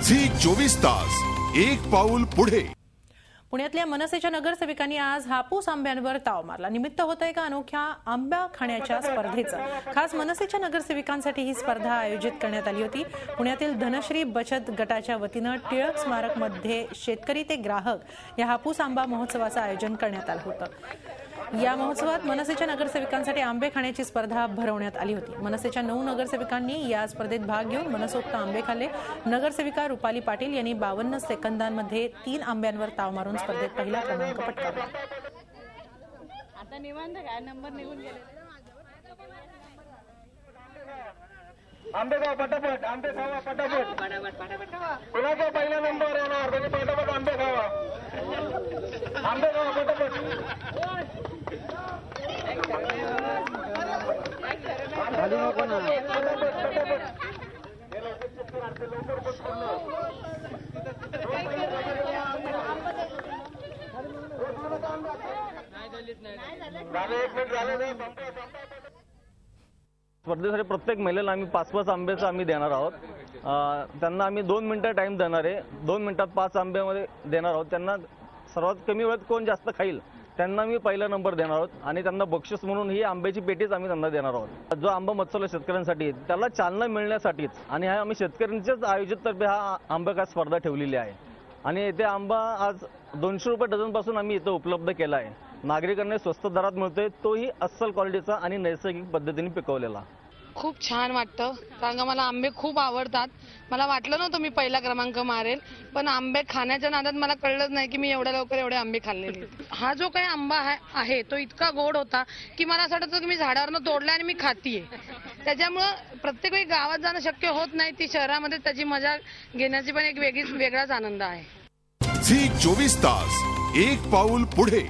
Zee 24 तास एक पाऊल पुढे। पुण्यातल्या मनसेच्या नगरसेवकांनी आज हापूस आंब्यांवर ताव मारला। निमित्त होतं एका अनोख्या आंबा खाण्याच्या स्पर्धेचं। खास मनसेच्या नगरसेवकांसाठी ही स्पर्धा आयोजित करण्यात आली होती। पुण्यातील धनश्री बचत गटाच्या वतीनं टिळक स्मारक मध्ये शेतकरी ते ग्राहक या हापूस आंबा महोत्सवाचं आयोजन करण्यात आलं होतं। या महोत्सवात मनसेच्या नगरसेवकांसाठी आंबे खाण्याची स्पर्धा भरवण्यात आली होती। मनसेच्या 9 नगरसेवकांनी या स्पर्धेत भाग घेऊन मनसोक्त आंबे खाल्ले। नगरसेविका रुपाली पाटील यांनी 52 सेकंदांमध्ये 3 आंब्यांवर ताव मारून स्पर्धेत पहिला क्रमांक पटकावला। आता निवांत काय नंबर निघून गेले। आंबे खावा पटापट, आंबे खावा पटापट, कुणाचा पहिला नंबर येणार त्याने पटापट आंबे खावा, आंबे खावा पटापट। खाली नको ना। स्पर्धेसाठी प्रत्येक महिलेला आम्ही 5-5 आंब्याचं आम्ही देणार आहोत। त्यांना आम्ही 2 मिनिटं टाइम देणार आहे। 2 मिनिटात 5 आंब्यामध्ये देणार आहोत। त्यांना सर्वात कमी वेळात कोण जास्त खाईल त्यांना मी पहिला नंबर देणार आहोत आणि त्यांना बक्षीस म्हणून ही आंब्याची पेटीच आम्ही त्यांना देणार आहोत। जो आंबा महोत्सव शेतकऱ्यांसाठी त्याला चालना मिळण्यासाठीच आणि हा आम्ही शेतकऱ्यांच्याच आयोजिततर्फे हा आंबा खास स्पर्धा ठेवलेली आहे आणि इथे आंबा आज 200 रुपये डझन पासून आम्ही इथं उपलब्ध केला आहे। नागरिकांना स्वस्त दरात मिळतोय, तोही अस्सल क्वालिटीचा आणि नैसर्गिक पद्धतीने पिकवलेला। खूप छान वाटतं कारण मला आंबे खूप आवडतात। मला वाटलं नव्हतं मी पहिला क्रमांक मारेल, पण आंबे खाण्याच्या नादात मला कळलंच नाही की मी एवढ्या लवकर एवढे आंबे खाल्लेले। हा जो काही आंबा आहे तो इतका गोड होता की मला असं वाटतं की मी झाडावरनं तोडला आणि मी खातीये। त्याच्यामुळं प्रत्येक वेळी गावात जाणं शक्य होत नाही, ती शहरामध्ये त्याची मजा घेण्याची पण एक वेगळाच आनंद आहे। झी 24 तास एक पाऊल पुढे।